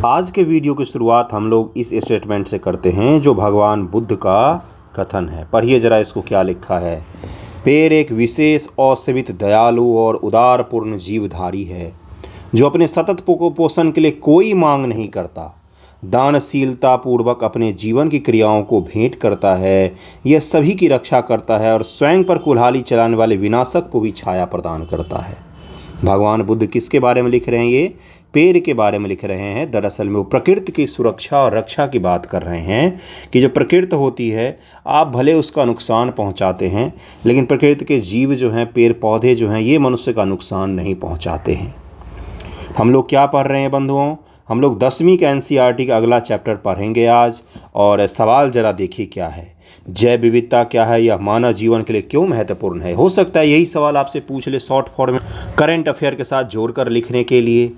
आज के वीडियो की शुरुआत हम लोग इस स्टेटमेंट से करते हैं जो भगवान बुद्ध का कथन है। पढ़िए ज़रा इसको क्या लिखा है। पेड़ एक विशेष असीमित दयालु और उदारपूर्ण जीवधारी है जो अपने सतत पोषण के लिए कोई मांग नहीं करता, दानशीलता पूर्वक अपने जीवन की क्रियाओं को भेंट करता है। यह सभी की रक्षा करता है और स्वयं पर कुल्हाड़ी चलाने वाले विनाशक को भी छाया प्रदान करता है। भगवान बुद्ध किसके बारे में लिख रहे हैं? ये पेड़ के बारे में लिख रहे हैं। दरअसल में वो प्रकृति की सुरक्षा और रक्षा की बात कर रहे हैं कि जो प्रकृति होती है, आप भले उसका नुकसान पहुंचाते हैं, लेकिन प्रकृति के जीव जो हैं, पेड़ पौधे जो हैं, ये मनुष्य का नुकसान नहीं पहुंचाते हैं। हम लोग क्या पढ़ रहे हैं बंधुओं? हम लोग 10वीं का NCERT का अगला चैप्टर पढ़ेंगे आज। और सवाल ज़रा देखिए क्या है। जैव विविधता क्या है, यह मानव जीवन के लिए क्यों महत्वपूर्ण है? हो सकता है यही सवाल आपसे पूछ ले शॉर्ट फॉर्म में करंट अफेयर के साथ जोड़कर लिखने के लिए।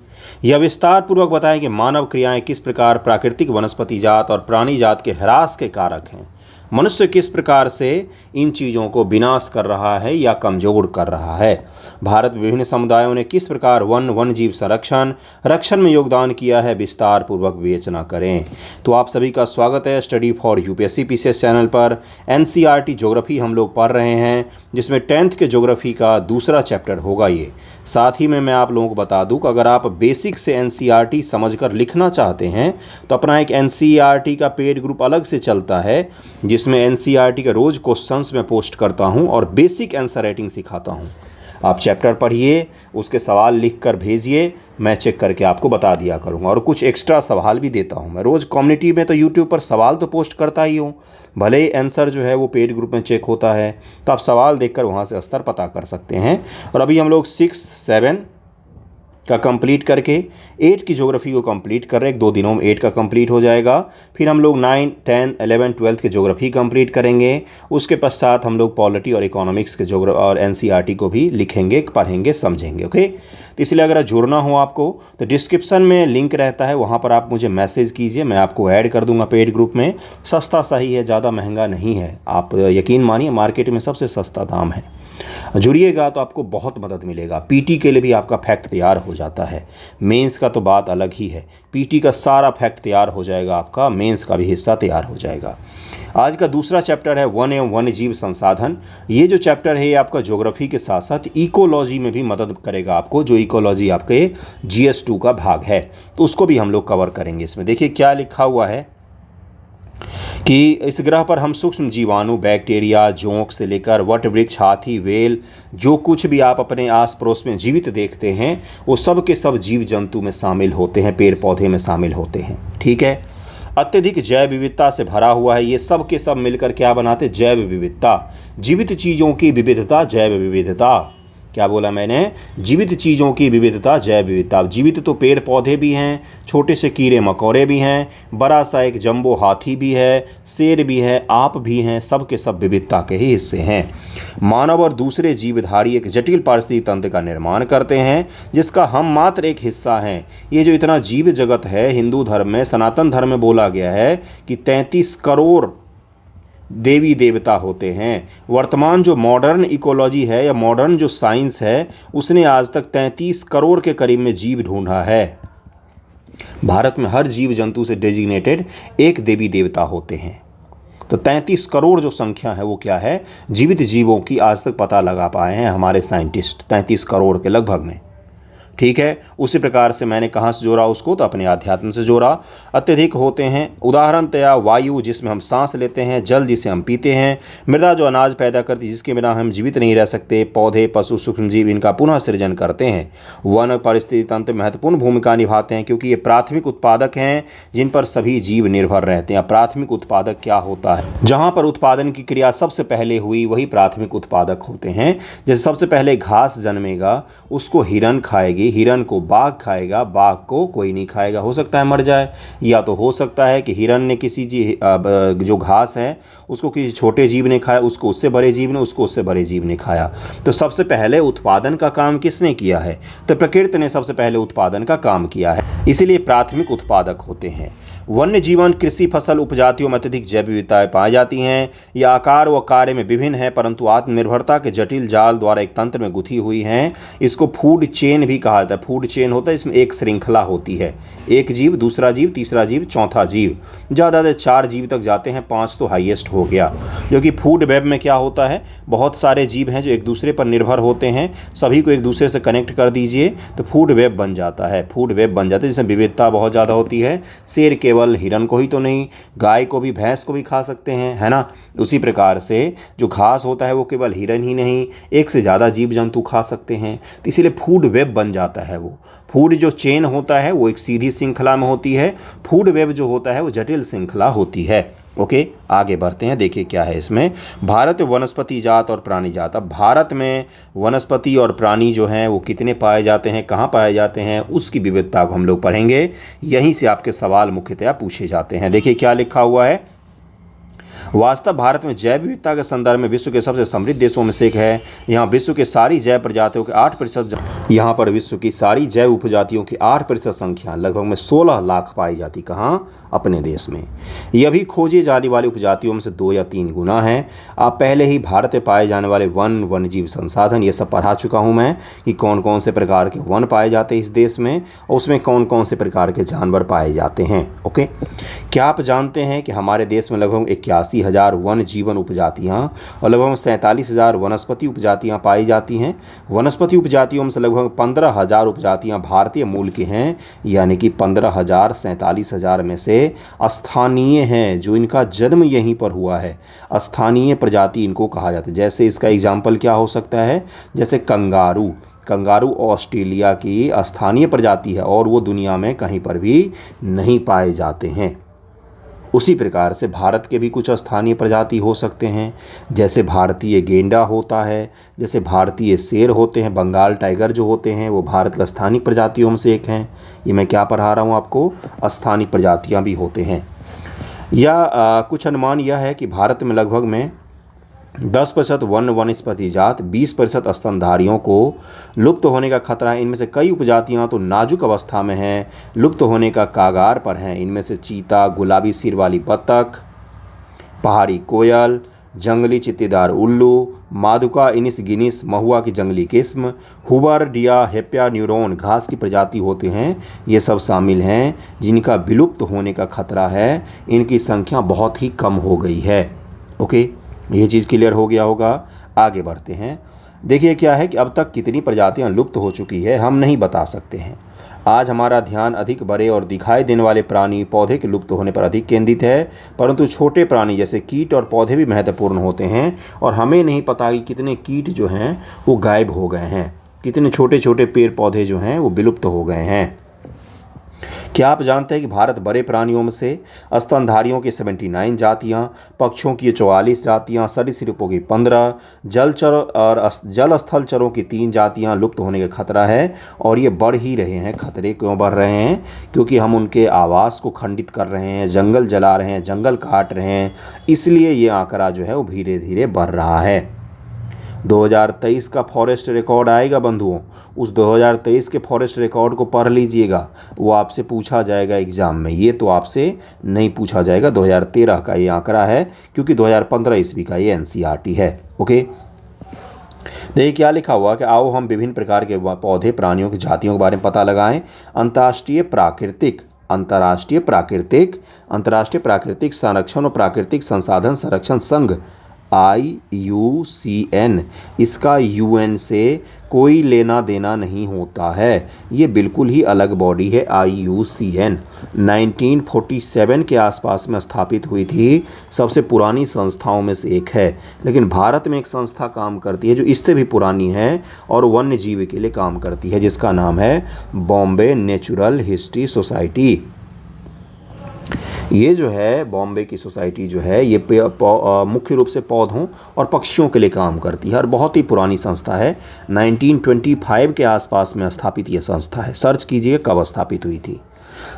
यह विस्तार पूर्वक बताएं कि मानव क्रियाएं किस प्रकार प्राकृतिक वनस्पति जात और प्राणी जात के ह्रास के कारक हैं। मनुष्य किस प्रकार से इन चीज़ों को विनाश कर रहा है या कमज़ोर कर रहा है। भारत विभिन्न समुदायों ने किस प्रकार वन जीव रक्षण में योगदान किया है, विस्तार पूर्वक विवेचना करें। तो आप सभी का स्वागत है study for UPSC PCS channel पर। NCERT ज्योग्राफी हम लोग पढ़ रहे हैं, जिसमें 10th के ज्योग्राफी का दूसरा चैप्टर होगा ये। साथ ही में मैं आप लोगों को बता दूं कि अगर आप बेसिक से NCERT समझकर लिखना चाहते हैं तो अपना एक NCERT का पेड ग्रुप अलग से चलता है, जिसमें NCERT के रोज़ क्वेश्चंस मैं पोस्ट करता हूं और बेसिक आंसर राइटिंग सिखाता हूं। आप चैप्टर पढ़िए, उसके सवाल लिख कर भेजिए, मैं चेक करके आपको बता दिया करूंगा। और कुछ एक्स्ट्रा सवाल भी देता हूं मैं रोज़। कम्युनिटी में तो यूट्यूब पर सवाल तो पोस्ट करता ही हूं, भले ही आंसर जो है वो पेड ग्रुप में चेक होता है, तो आप सवाल देखकर वहां से स्तर पता कर सकते हैं। और अभी हम लोग 6, 7 का कंप्लीट करके 8 की ज्योग्राफी को कंप्लीट कर रहे हैं। 2 दिनों में 8 का कंप्लीट हो जाएगा। फिर हम लोग 9, 10, 11, 12 के ज्योग्राफी कंप्लीट करेंगे। उसके पश्चात हम लोग पॉलिटी और इकोनॉमिक्स के और NCERT को भी लिखेंगे, पढ़ेंगे, समझेंगे। ओके, तो इसलिए अगर जुड़ना हो आपको तो डिस्क्रिप्शन में लिंक रहता है, वहाँ पर आप मुझे मैसेज कीजिए, मैं आपको ऐड कर दूंगा पेड ग्रुप में। सस्ता सही है, ज़्यादा महंगा नहीं है। आप यकीन मानिए मार्केट में सबसे सस्ता दाम है। जुड़िएगा तो आपको बहुत मदद मिलेगा। PT के लिए भी आपका फैक्ट तैयार हो जाता है। मेंस का तो बात अलग ही है। PT का सारा फैक्ट तैयार हो जाएगा, आपका मेंस का भी हिस्सा तैयार हो जाएगा। आज का दूसरा चैप्टर है वन एवं वन्य जीव संसाधन। ये जो चैप्टर है ये आपका ज्योग्राफी के साथ साथ इकोलॉजी में भी मदद करेगा आपको, जो इकोलॉजी आपके GS2 का भाग है, तो उसको भी हम लोग कवर करेंगे। इसमें देखिए क्या लिखा हुआ है कि इस ग्रह पर हम सूक्ष्म जीवाणु, बैक्टीरिया, जोंक से लेकर वट वृक्ष, हाथी, व्हेल, जो कुछ भी आप अपने आस पड़ोस में जीवित देखते हैं वो सब के सब जीव जंतु में शामिल होते हैं, पेड़ पौधे में शामिल होते हैं। ठीक है, अत्यधिक जैव विविधता से भरा हुआ है। ये सब के सब मिलकर क्या बनाते? जैव विविधता। जीवित चीज़ों की विविधता, जैव विविधता। क्या बोला मैंने? जीवित चीज़ों की विविधता, जैव विविधता। जीवित तो पेड़ पौधे भी हैं, छोटे से कीड़े मकोड़े भी हैं, बड़ा सा एक जंबो हाथी भी है, शेर भी है, आप भी हैं, सब के सब विविधता के ही हिस्से हैं। मानव और दूसरे जीवधारी एक जटिल पारिस्थितिकी तंत्र का निर्माण करते हैं जिसका हम मात्र एक हिस्सा हैं। ये जो इतना जीव जगत है, हिंदू धर्म में, सनातन धर्म में बोला गया है कि 33 करोड़ देवी देवता होते हैं। वर्तमान जो मॉडर्न इकोलॉजी है या मॉडर्न जो साइंस है, उसने आज तक 33 करोड़ के करीब में जीव ढूंढा है। भारत में हर जीव जंतु से डेजिग्नेटेड एक देवी देवता होते हैं। तो 33 करोड़ जो संख्या है वो क्या है? जीवित जीवों की आज तक पता लगा पाए हैं हमारे साइंटिस्ट, 33 करोड़ के लगभग में। ठीक है, उसी प्रकार से मैंने कहाँ से जोड़ा उसको? तो अपने अध्यात्म से जोड़ा। अत्यधिक होते हैं, उदाहरणतया वायु जिसमें हम सांस लेते हैं, जल जिसे हम पीते हैं, मृदा जो अनाज पैदा करती है जिसके बिना हम जीवित नहीं रह सकते, पौधे, पशु, सूक्ष्म जीव इनका पुनः सृजन करते हैं। वन परिस्थिति तंत्र महत्वपूर्ण भूमिका निभाते हैं क्योंकि ये प्राथमिक उत्पादक हैं जिन पर सभी जीव निर्भर रहते हैं। प्राथमिक उत्पादक क्या होता है? जहाँ पर उत्पादन की क्रिया सबसे पहले हुई वही प्राथमिक उत्पादक होते हैं। जैसे सबसे पहले घास जन्मेगा, उसको हिरन खाएगी, हिरन को बाघ खाएगा, बाघ को कोई नहीं खाएगा, हो सकता है मर जाए, या तो हो सकता है कि हिरन ने किसी जो घास है उसको किसी छोटे जीव ने खाया, उसको उससे बड़े जीव ने, उसको उससे बड़े जीव ने खाया। तो सबसे पहले उत्पादन का काम किसने किया है? तो प्रकृति ने सबसे पहले उत्पादन का काम किया है, इसीलिए प्राथमिक उत्पादक होते हैं। वन्य जीवन, कृषि, फसल उपजातियों में अत्यधिक जैव विविधताएं पाई जाती हैं। यह आकार व कार्य में विभिन्न है परंतु आत्मनिर्भरता के जटिल जाल द्वारा एक तंत्र में गुथी हुई हैं। इसको फूड चेन भी कहा कहा जाता है, फूड चेन होता है, इसमें एक श्रृंखला होती है, एक जीव, दूसरा जीव, तीसरा जीव, चौथा जीव, ज़्यादा से 4 जीव तक जाते हैं, 5 तो हाईएस्ट हो गया। जो कि फूड वेब में क्या होता है, बहुत सारे जीव हैं जो एक दूसरे पर निर्भर होते हैं, सभी को एक दूसरे से कनेक्ट कर दीजिए तो फूड वेब बन जाता है, फूड वेब बन जाता है, जिसमें विविधता बहुत ज़्यादा होती है। शेर केवल हिरन को ही तो नहीं, गाय को भी, भैंस को भी खा सकते हैं, है ना। उसी प्रकार से जो घास होता है वो केवल हिरन ही नहीं, एक से ज़्यादा जीव जंतु खा सकते हैं, तो इसीलिए फूड वेब बन जाता है। वो फूड जो चेन होता है वो एक सीधी श्रृंखला में होती है, फूड वेब जो होता है वो जटिल श्रृंखला होती है। ओके, आगे बढ़ते हैं। देखिए क्या है इसमें, भारत वनस्पति जात और प्राणी जात। अब भारत में वनस्पति और प्राणी जो हैं वो कितने पाए जाते हैं, कहाँ पाए जाते हैं, उसकी विविधता को हम लोग पढ़ेंगे। यहीं से आपके सवाल मुख्यतया पूछे जाते हैं। देखिए क्या लिखा हुआ है, वास्तव भारत में जैव विविधता के संदर्भ में विश्व के सबसे समृद्ध देशों में से एक है। यहाँ विश्व के सारी जैव प्रजातियों के 8%, यहाँ पर विश्व की सारी जैव उपजातियों की 8% संख्या लगभग में 16 लाख पाई जाती, कहाँ, अपने देश में। यह भी खोजे जाने वाली उपजातियों में से 2 या 3 गुना है। आप पहले ही भारत में पाए जाने वाले वन्यजीव संसाधन ये सब पढ़ा चुका हूँ मैं, कि कौन कौन से प्रकार के वन पाए जाते हैं इस देश में, और उसमें कौन कौन से प्रकार के जानवर पाए जाते हैं। ओके, क्या आप जानते हैं कि हमारे देश में लगभग 81,000 वन जीवन उपजातियाँ और लगभग 47,000 वनस्पति उपजातियाँ पाई जाती हैं। वनस्पति उपजातियों में से लगभग 15,000 उपजातियाँ भारतीय मूल की हैं, यानी कि 15,000 47,000 में से स्थानीय हैं, जो इनका जन्म यहीं पर हुआ है। स्थानीय प्रजाति इनको कहा जाता है। जैसे इसका एग्जाम्पल क्या हो सकता है, जैसे कंगारू, कंगारू ऑस्ट्रेलिया की स्थानीय प्रजाति है और वो दुनिया में कहीं पर भी नहीं पाए जाते हैं। उसी प्रकार से भारत के भी कुछ स्थानीय प्रजाति हो सकते हैं, जैसे भारतीय गेंडा होता है, जैसे भारतीय शेर होते हैं, बंगाल टाइगर जो होते हैं वो भारत के स्थानीय प्रजातियों में से एक हैं। ये मैं क्या पढ़ा रहा हूँ आपको, स्थानीय प्रजातियाँ भी होते हैं। या कुछ अनुमान यह है कि भारत में लगभग में 10% वनस्पति जात, 20% स्तनधारियों को लुप्त होने का खतरा है। इनमें से कई उपजातियां तो नाजुक अवस्था में हैं, लुप्त होने का कागार पर हैं। इनमें से चीता, गुलाबी सिर वाली बतख, पहाड़ी कोयल, जंगली चित्तीदार उल्लू, माधुका इनिस गिनिस महुआ की जंगली किस्म, हुबर डिया हेप्या न्यूरोन घास की प्रजाति होते हैं, ये सब शामिल हैं जिनका विलुप्त होने का खतरा है। इनकी संख्या बहुत ही कम हो गई है। ओके, ये चीज़ क्लियर हो गया होगा। आगे बढ़ते हैं। देखिए क्या है कि अब तक कितनी प्रजातियां लुप्त हो चुकी है हम नहीं बता सकते हैं। आज हमारा ध्यान अधिक बड़े और दिखाई देने वाले प्राणी पौधे के लुप्त होने पर अधिक केंद्रित है, परंतु छोटे प्राणी जैसे कीट और पौधे भी महत्वपूर्ण होते हैं और हमें नहीं पता कि कितने कीट जो हैं वो गायब हो गए हैं, कितने छोटे छोटे पेड़ पौधे जो हैं वो विलुप्त हो गए हैं। क्या आप जानते हैं कि भारत बड़े प्राणियों में से स्तनधारियों की 79 जातियाँ, पक्षियों की 44 जातियाँ, सरीसृपों की 15, जलचर और जल स्थल चरों की 3 जातियाँ लुप्त होने का खतरा है। और ये बढ़ ही रहे हैं। खतरे क्यों बढ़ रहे हैं? क्योंकि हम उनके आवास को खंडित कर रहे हैं, जंगल जला रहे हैं, जंगल काट रहे हैं, इसलिए ये आंकड़ा जो है वो धीरे धीरे बढ़ रहा है। 2023 का फॉरेस्ट रिकॉर्ड आएगा बंधुओं, उस 2023 के फॉरेस्ट रिकॉर्ड को पढ़ लीजिएगा, वो आपसे पूछा जाएगा एग्ज़ाम में। ये तो आपसे नहीं पूछा जाएगा। 2013 का ये आंकड़ा है, क्योंकि 2015 ईस्वी का ये NCERT है। ओके, देखिए क्या लिखा हुआ कि आओ हम विभिन्न प्रकार के पौधे प्राणियों की जातियों के बारे में पता लगाएं। अंतर्राष्ट्रीय प्राकृतिक संरक्षण और प्राकृतिक संसाधन संरक्षण संघ IUCN, इसका UN से कोई लेना देना नहीं होता है। ये बिल्कुल ही अलग बॉडी है। IUCN 1947 के आसपास में स्थापित हुई थी, सबसे पुरानी संस्थाओं में से एक है। लेकिन भारत में एक संस्था काम करती है जो इससे भी पुरानी है और वन्य जीव के लिए काम करती है, जिसका नाम है बॉम्बे नेचुरल हिस्ट्री सोसाइटी। ये जो है बॉम्बे की सोसाइटी जो है ये मुख्य रूप से पौधों और पक्षियों के लिए काम करती है और बहुत ही पुरानी संस्था है। 1925 के आसपास में स्थापित ये संस्था है। सर्च कीजिए कब स्थापित हुई थी।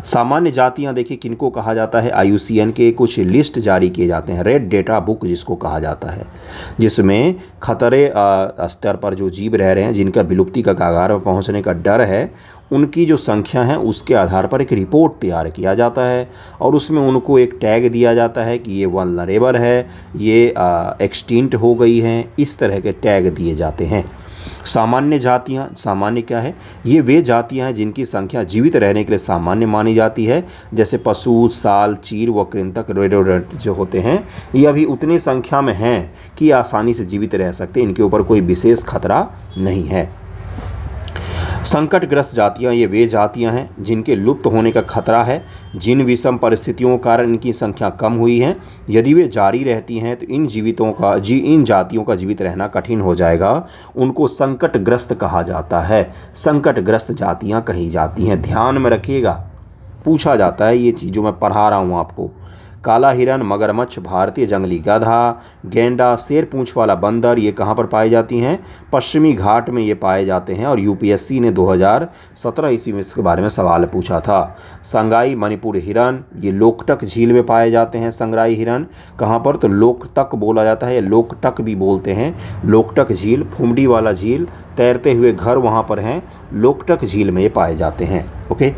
सामान्य जातियां देखिए किनको कहा जाता है। IUCN के कुछ लिस्ट जारी किए जाते हैं, रेड डेटा बुक जिसको कहा जाता है, जिसमें खतरे स्तर पर जो जीव रह रहे हैं, जिनका विलुप्ति का कगार पर पहुंचने का डर है, उनकी जो संख्या है उसके आधार पर एक रिपोर्ट तैयार किया जाता है और उसमें उनको एक टैग दिया जाता है कि ये वल्नरेबल है, ये एक्सटिंक्ट हो गई हैं, इस तरह के टैग दिए जाते हैं। सामान्य जातियाँ, सामान्य क्या है? ये वे जातियाँ हैं जिनकी संख्या जीवित रहने के लिए सामान्य मानी जाती है, जैसे पशु, साल, चील व कृंतक रोडेंट जो होते हैं, ये अभी उतनी संख्या में हैं कि आसानी से जीवित रह सकते हैं, इनके ऊपर कोई विशेष खतरा नहीं है। संकटग्रस्त जातियाँ ये वे जातियाँ हैं जिनके लुप्त होने का खतरा है, जिन विषम परिस्थितियों के कारण इनकी संख्या कम हुई है। यदि वे जारी रहती हैं तो इन जातियों का जीवित रहना कठिन हो जाएगा। उनको संकटग्रस्त कहा जाता है, संकटग्रस्त जातियाँ कही जाती हैं। ध्यान में रखिएगा, पूछा जाता है ये चीज़ जो मैं पढ़ा रहा हूँ आपको। काला हिरन, मगरमच्छ, भारतीय जंगली गधा, गेंडा, शेर पूंछ वाला बंदर, ये कहाँ पर पाई जाती हैं? पश्चिमी घाट में ये पाए जाते हैं। और यूपीएससी ने 2017 ईस्वी में इसके बारे में सवाल पूछा था। संगाई मणिपुर हिरन, ये लोकटक झील में पाए जाते हैं। संगाई हिरन कहाँ पर? तो लोकटक बोला जाता है, लोकटक भी बोलते हैं। लोकटक झील, फुमडी वाला झील, तैरते हुए घर वहाँ पर हैं, लोकटक झील में ये पाए जाते हैं। ओके।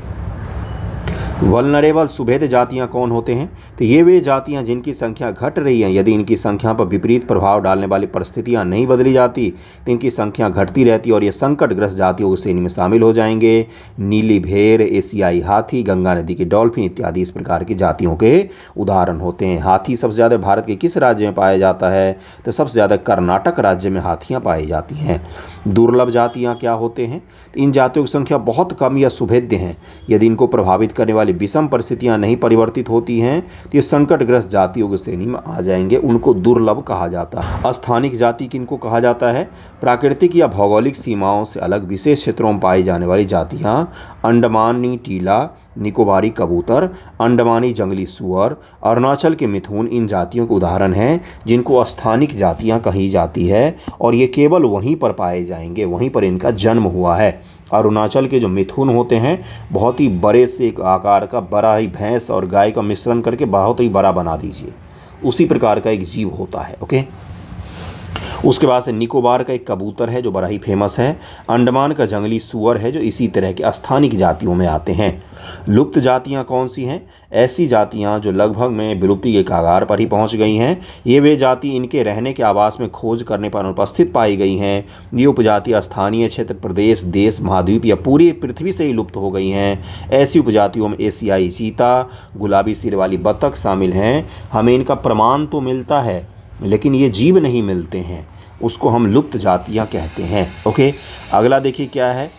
वल्नरेबल सुभेद जातियाँ कौन होते हैं? तो ये वे जातियाँ जिनकी संख्या घट रही हैं। यदि इनकी संख्या पर विपरीत प्रभाव डालने वाली परिस्थितियाँ नहीं बदली जाती तो इनकी संख्या घटती रहती और ये संकटग्रस्त जातियों की श्रेणी में शामिल हो जाएंगे। नीली भेड़, एशियाई हाथी, गंगा नदी के डॉल्फिन इत्यादि इस प्रकार की जातियों के उदाहरण होते हैं। हाथी सबसे ज़्यादा भारत के किस राज्य में पाया जाता है? तो सबसे ज़्यादा कर्नाटक राज्य में हाथियाँ पाई जाती हैं। दुर्लभ जातियाँ क्या होते हैं? तो इन जातियों की संख्या बहुत कम या सुभेद्य हैं। यदि इनको प्रभावित करने वाली विषम परिस्थितियां नहीं परिवर्तित होती हैं तो ये संकटग्रस्त जातियों की श्रेणी में आ जाएंगे, उनको दुर्लभ कहा जाता है। अस्थानिक जाति किनको कहा जाता है? प्राकृतिक या भौगोलिक सीमाओं से अलग विशेष क्षेत्रों में पाई जाने वाली जातियां। अंडमानी टीला, निकोबारी कबूतर, अंडमानी जंगली सुअर, अरुणाचल के मिथुन इन जातियों के उदाहरण हैं जिनको अस्थानिक जातियां कही जाती है और ये केवल वहीं पर पाए जाएंगे, वहीं पर इनका जन्म हुआ है। अरुणाचल के जो मिथुन होते हैं बहुत ही बड़े से एक आकार का, बड़ा ही भैंस और गाय का मिश्रण करके बहुत ही बड़ा बना दीजिए, उसी प्रकार का एक जीव होता है। ओके। उसके बाद से निकोबार का एक कबूतर है जो बड़ा ही फेमस है। अंडमान का जंगली सुअर है जो इसी तरह के अस्थानिक जातियों में आते हैं। लुप्त जातियां कौन सी हैं? ऐसी जातियां जो लगभग में विलुप्ति के कगार पर ही पहुंच गई हैं। ये वे जाति इनके रहने के आवास में खोज करने पर अनुपस्थित पाई गई हैं। ये उपजाति स्थानीय क्षेत्र, प्रदेश, देश, महाद्वीप या पूरी पृथ्वी से ही लुप्त हो गई हैं। ऐसी उपजातियों में एशियाई चीता, गुलाबी सिर वाली बतख शामिल हैं। हमें इनका प्रमाण तो मिलता है लेकिन ये जीव नहीं मिलते हैं, उसको हम लुप्त जातियां कहते हैं। ओके। अगला देखिए क्या है,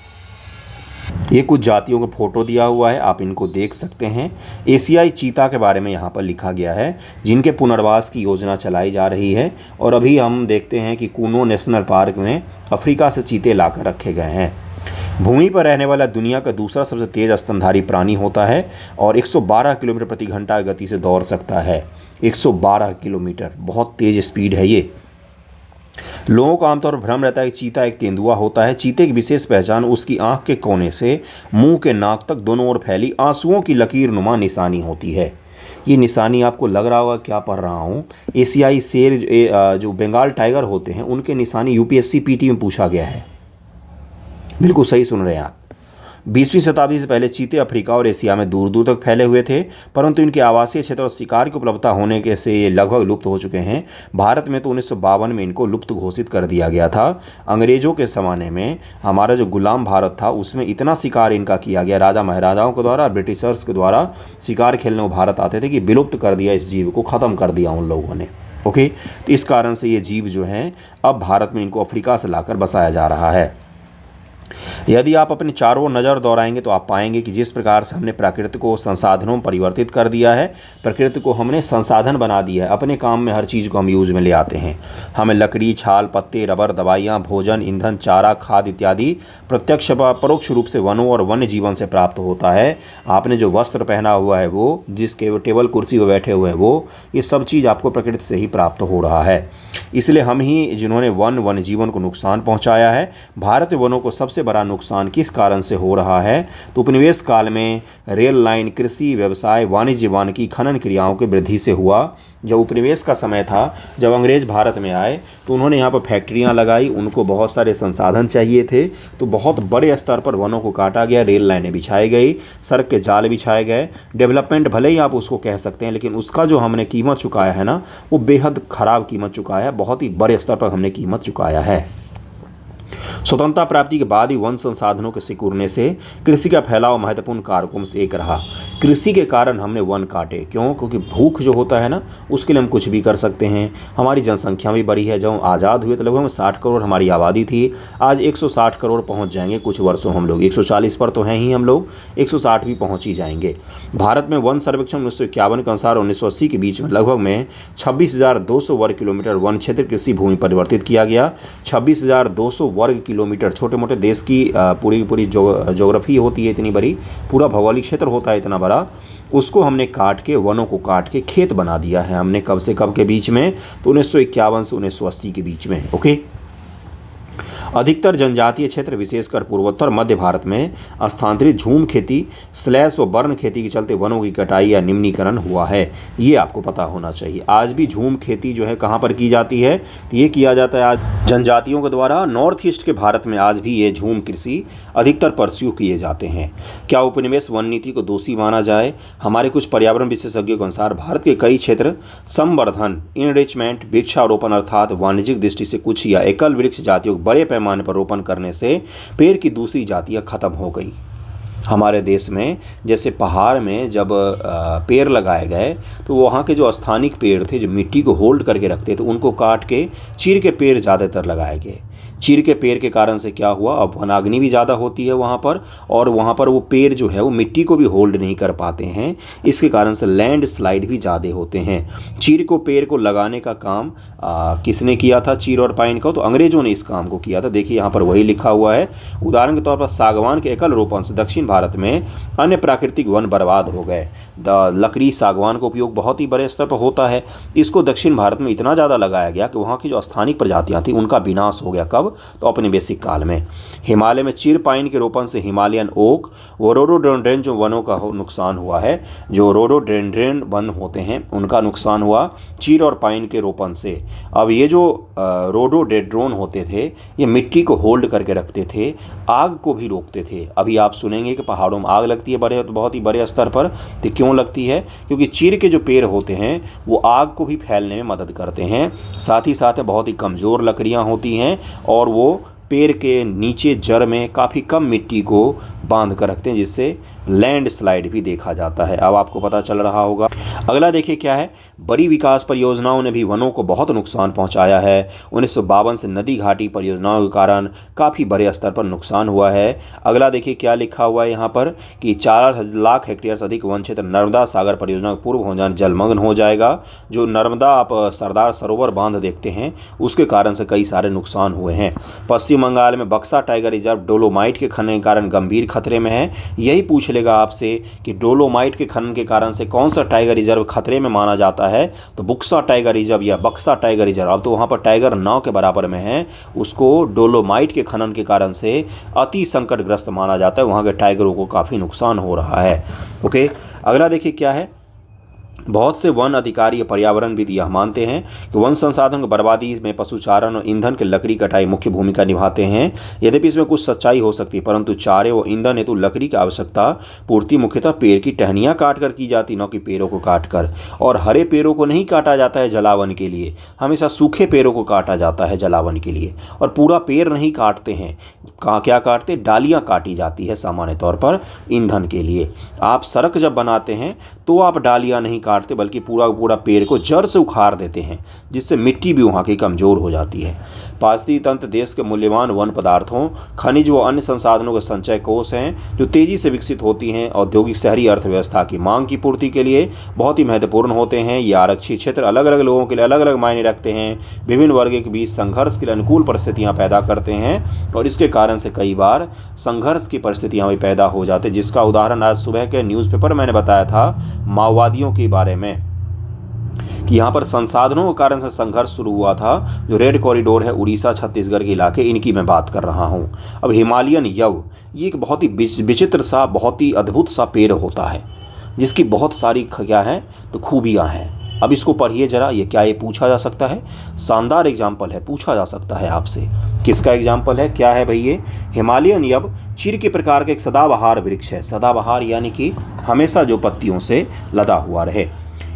ये कुछ जातियों का फोटो दिया हुआ है, आप इनको देख सकते हैं। एशियाई चीता के बारे में यहाँ पर लिखा गया है जिनके पुनर्वास की योजना चलाई जा रही है और अभी हम देखते हैं कि कुनो नेशनल पार्क में अफ्रीका से चीते लाकर रखे गए हैं। भूमि पर रहने वाला दुनिया का दूसरा सबसे तेज स्तनधारी प्राणी होता है और 112 किलोमीटर प्रति घंटा गति से दौड़ सकता है। 112 किलोमीटर, बहुत तेज स्पीड है ये। लोगों को आमतौर पर भ्रम रहता है कि चीता एक तेंदुआ होता है। चीते की विशेष पहचान उसकी आंख के कोने से मुंह के नाक तक दोनों ओर फैली आंसुओं की लकीर नुमा निशानी होती है। ये निशानी आपको लग रहा होगा क्या पढ़ रहा हूँ, एशियाई शेर जो बंगाल टाइगर होते हैं उनके निशानी यूपीएससी पीटी में पूछा गया है। बिल्कुल सही सुन रहे हैं आप। 20वीं शताब्दी से पहले चीते अफ्रीका और एशिया में दूर दूर तक फैले हुए थे, परंतु इनके आवासीय क्षेत्र और शिकार की उपलब्धता होने के से ये लगभग लुप्त हो चुके हैं। भारत में तो 1952 में इनको लुप्त घोषित कर दिया गया था। अंग्रेजों के ज़माने में हमारा जो गुलाम भारत था उसमें इतना शिकार इनका किया गया, राजा महाराजाओं के द्वारा, ब्रिटिशर्स के द्वारा शिकार खेलने को भारत आते थे कि विलुप्त कर दिया, इस जीव को ख़त्म कर दिया उन लोगों ने। ओके। तो इस कारण से ये जीव जो हैं अब भारत में इनको अफ्रीका से लाकर बसाया जा रहा है। यदि आप अपने चारों ओर नज़र दौड़ाएंगे तो आप पाएंगे कि जिस प्रकार से हमने प्रकृति को संसाधनों में परिवर्तित कर दिया है, प्रकृति को हमने संसाधन बना दिया है, अपने काम में हर चीज़ को हम यूज में ले आते हैं। हमें लकड़ी, छाल, पत्ते, रबर, दवाइयाँ, भोजन, ईंधन, चारा, खाद इत्यादि प्रत्यक्ष व परोक्ष रूप से वनों और वन्य जीवन से प्राप्त होता है। आपने जो वस्त्र पहना हुआ है वो, जिसके टेबल कुर्सी पर बैठे हुए हैं वो, ये सब चीज़ आपको प्रकृति से ही प्राप्त हो रहा है। इसलिए हम ही जिन्होंने वन्य जीवन को नुकसान पहुँचाया है। भारत में वनों को सबसे बड़ा नुकसान किस कारण से हो रहा है? तो उपनिवेश काल में रेल लाइन, कृषि, व्यवसाय, वाणिज्य, वानिकी, खनन क्रियाओं की वृद्धि से हुआ। जब उपनिवेश का समय था, जब अंग्रेज भारत में आए तो उन्होंने यहाँ पर फैक्ट्रियाँ लगाई, उनको बहुत सारे संसाधन चाहिए थे तो बहुत बड़े स्तर पर वनों को काटा गया, रेल लाइनें बिछाई गई, सड़क के जाल बिछाए गए। डेवलपमेंट भले ही आप उसको कह सकते हैं, लेकिन उसका जो हमने कीमत चुकाया है ना, वो बेहद ख़राब कीमत चुकाया है, बहुत ही बड़े स्तर पर हमने कीमत चुकाया है। स्वतंत्रता प्राप्ति के बाद ही वन संसाधनों के सिकुड़ने से कृषि का फैलाव महत्वपूर्ण कारकों में से एक रहा। कृषि के कारण हमने वन काटे, क्यों? क्योंकि भूख जो होता है ना, उसके लिए हम कुछ भी कर सकते हैं। हमारी जनसंख्या भी बढ़ी है। जब आज़ाद हुए तो लगभग 60 करोड़ हमारी आबादी थी, आज 160 करोड़ पहुंच जाएंगे कुछ वर्षों। हम लोग 140 पर तो हैं ही, हम लोग 160 भी पहुंच ही जाएंगे। भारत में वन सर्वेक्षण 1951 के अनुसार 1980 के बीच में लगभग में 26,200 वर्ग किलोमीटर वन क्षेत्र कृषि भूमि परिवर्तित किया गया। 26,200 वर्ग किलोमीटर, छोटे मोटे देश की पूरी ज्योग्राफी होती है इतनी बड़ी, पूरा भौगोलिक क्षेत्र होता है इतना बड़ा, उसको हमने काट के, वनों को काट के खेत बना दिया है हमने। कब से कब के बीच में? तो 1951 से 1980 के बीच में। ओके। अधिकतर जनजातीय क्षेत्र विशेषकर पूर्वोत्तर मध्य भारत में स्थानांतरित झूम खेती स्लैश व बर्न खेती के चलते वनों की कटाई या निम्नीकरण हुआ है। ये आपको पता होना चाहिए। आज भी झूम खेती जो है कहाँ पर की जाती है? तो ये किया जाता है आज जनजातियों के द्वारा नॉर्थ ईस्ट के भारत में। आज भी ये झूम कृषि अधिकतर परस्यू किए जाते हैं। क्या उपनिवेश वन नीति को दोषी माना जाए? हमारे कुछ पर्यावरण विशेषज्ञों के अनुसार भारत के कई क्षेत्र संवर्धन, इनरिचमेंट, वृक्षारोपण अर्थात वाणिज्यिक दृष्टि से कुछ या एकल वृक्ष जातियों को बड़े पैमाने पर रोपण करने से पेड़ की दूसरी जातियां खत्म हो गई। हमारे देश में जैसे पहाड़ में जब पेड़ लगाए गए तो वहाँ के जो स्थानिक पेड़ थे, जो मिट्टी को होल्ड करके रखते थे, उनको काट के चीड़ के पेड़ ज़्यादातर लगाए गए। चीड़ के पेड़ के कारण से क्या हुआ? अब वनाग्नि भी ज़्यादा होती है वहाँ पर, और वहाँ पर वो पेड़ जो है वो मिट्टी को भी होल्ड नहीं कर पाते हैं। इसके कारण से लैंड स्लाइड भी ज़्यादा होते हैं। चीड़ को पेड़ को लगाने का काम किसने किया था? चीड़ और पाइन का, तो अंग्रेजों ने इस काम को किया था। देखिए यहाँ पर वही लिखा हुआ है। उदाहरण के तौर पर सागवान के एकल रोपण से दक्षिण भारत में अन्य प्राकृतिक वन बर्बाद हो गए। लकड़ी सागवान का उपयोग बहुत ही बड़े स्तर पर होता है। इसको दक्षिण भारत में इतना ज़्यादा लगाया गया कि वहाँ की जो स्थानिक प्रजातियाँ थी उनका विनाश हो गया। कब? तो औपनिवेशिक काल में। हिमालय में चीड़ पाइन के रोपण से हिमालयन ओक व रोडोडेंड्रन जो वनों का नुकसान हुआ है, जो रोडोडेंड्रन वन होते हैं उनका नुकसान हुआ चीड़ और पाइन के रोपण से। अब ये जो रोडोडेंड्रन होते थे ये मिट्टी को होल्ड करके रखते थे, आग को भी रोकते थे। अभी आप सुनेंगे कि पहाड़ों में आग लगती है बहुत ही बड़े स्तर पर। तो क्यों लगती है? क्योंकि चीड़ के जो पेड़ होते हैं वो आग को भी फैलने में मदद करते हैं। साथ ही साथ बहुत ही कमज़ोर लकड़ियाँ होती हैं और वो पेड़ के नीचे जड़ में काफ़ी कम मिट्टी को बांध कर रखते हैं, जिससे लैंड स्लाइड भी देखा जाता है। अब आपको पता चल रहा होगा। अगला देखिए क्या है। बड़ी विकास परियोजनाओं ने भी वनों को बहुत नुकसान पहुंचाया है। 1952 से नदी घाटी परियोजनाओं के कारण काफ़ी बड़े स्तर पर नुकसान हुआ है। अगला देखिए क्या लिखा हुआ है यहाँ पर कि 4 लाख हेक्टेयर से अधिक वन क्षेत्र नर्मदा सागर परियोजना का पूर्व हो जाने जलमग्न हो जाएगा। जो नर्मदा आप सरदार सरोवर बांध देखते हैं उसके कारण से कई सारे नुकसान हुए हैं। पश्चिम बंगाल में बक्सा टाइगर रिजर्व डोलोमाइट के खनन के कारण गंभीर खतरे में है। यही पूछ लेगा आपसे कि डोलोमाइट के खनन के कारण से कौन सा टाइगर रिजर्व खतरे में माना जाता है? तो बुक्सा टाइगर रिजर्व या बक्सा टाइगर रिजर्व। अब तो वहाँ पर टाइगर 9 के बराबर में है। उसको डोलोमाइट के खनन के कारण से अति संकटग्रस्त माना जाता है। वहाँ के टाइगरों को काफ़ी नुकसान हो रहा है। ओके, अगला देखिए क्या है। बहुत से वन अधिकारी पर्यावरणविद यह मानते हैं कि वन संसाधन की बर्बादी में पशुचारण और ईंधन के लकड़ी कटाई मुख्य भूमिका निभाते हैं। यद्यपि इसमें कुछ सच्चाई हो सकती है, परंतु चारे व ईंधन हेतु लकड़ी की आवश्यकता पूर्ति मुख्यतः पेड़ की टहनियाँ काट कर की जाती, न कि पेड़ों को काट कर। और हरे पेड़ों को नहीं काटा जाता है जलावन के लिए, हमेशा सूखे पेड़ों को काटा जाता है जलावन के लिए। और पूरा पेड़ नहीं काटते हैं। क्या काटते? डालियाँ काटी जाती है सामान्य तौर पर ईंधन के लिए। आप सड़क जब बनाते हैं तो आप डालियाँ नहीं काटते बल्कि पूरा पेड़ को जड़ से उखाड़ देते हैं, जिससे मिट्टी भी वहाँ की कमज़ोर हो जाती है। पारिस्थितिक तंत्र देश के मूल्यवान वन पदार्थों, खनिज व अन्य संसाधनों के संचय कोष हैं जो तेज़ी से विकसित होती हैं। औद्योगिक शहरी अर्थव्यवस्था की मांग की पूर्ति के लिए बहुत ही महत्वपूर्ण होते हैं। ये आरक्षित क्षेत्र अलग अलग लोगों के लिए अलग अलग मायने रखते हैं। विभिन्न वर्गों के बीच संघर्ष के लिए अनुकूल परिस्थितियाँ पैदा करते हैं और इसके कारण से कई बार संघर्ष की परिस्थितियाँ भी पैदा हो जाती हैं, जिसका उदाहरण आज सुबह के न्यूज़पेपर मैंने बताया था माओवादियों के बारे में कि यहाँ पर संसाधनों के कारण से संघर्ष शुरू हुआ था। जो रेड कॉरिडोर है उड़ीसा छत्तीसगढ़ के इलाके, इनकी मैं बात कर रहा हूँ। अब हिमालयन यव ये एक बहुत ही विचित्र सा, बहुत ही अद्भुत सा पेड़ होता है जिसकी बहुत सारी क्या हैं तो खूबियाँ हैं। अब इसको पढ़िए जरा। ये क्या ये पूछा जा सकता है? शानदार एग्जाम्पल है, पूछा जा सकता है आपसे। किसका एग्जाम्पल है? क्या है भाई ये? हिमालयन यव चीड़ के प्रकार का एक सदाबहार वृक्ष है। सदाबहार यानी कि हमेशा जो पत्तियों से लदा हुआ रहे।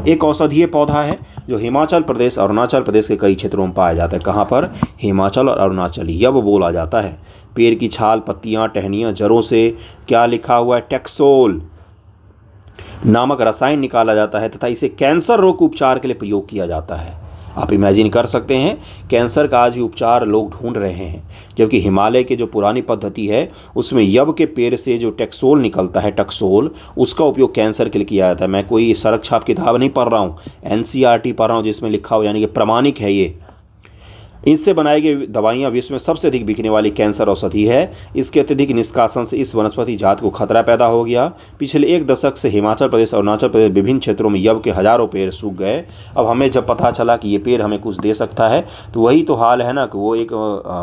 एक औषधीय पौधा है जो हिमाचल प्रदेश अरुणाचल प्रदेश के कई क्षेत्रों में पाया जाता है। कहाँ पर? हिमाचल और अरुणाचल। यब बोला जाता है। पेड़ की छाल, पत्तियां, टहनियां, जड़ों से क्या लिखा हुआ है? टैक्सोल नामक रसायन निकाला जाता है तथा इसे कैंसर रोग के उपचार के लिए प्रयोग किया जाता है। आप इमेजिन कर सकते हैं, कैंसर का आज भी उपचार लोग ढूंढ रहे हैं, जबकि हिमालय की जो पुरानी पद्धति है उसमें यब के पेड़ से जो टैक्सोल निकलता है, टैक्सोल, उसका उपयोग कैंसर के लिए किया जाता है। मैं कोई सड़क छाप किताब नहीं पढ़ रहा हूँ, NCERT पढ़ रहा हूँ जिसमें लिखा हो, यानी कि प्रमाणिक है ये। इनसे बनाई गई दवाइयाँ विश्व में सबसे अधिक बिकने वाली कैंसर औषधि है। इसके अत्यधिक निष्कासन से इस वनस्पति जात को खतरा पैदा हो गया। पिछले 1 दशक से हिमाचल प्रदेश और अरुणाचल प्रदेश विभिन्न क्षेत्रों में यब के हजारों पेड़ सूख गए। अब हमें जब पता चला कि ये पेड़ हमें कुछ दे सकता है, तो वही तो हाल है ना कि वो एक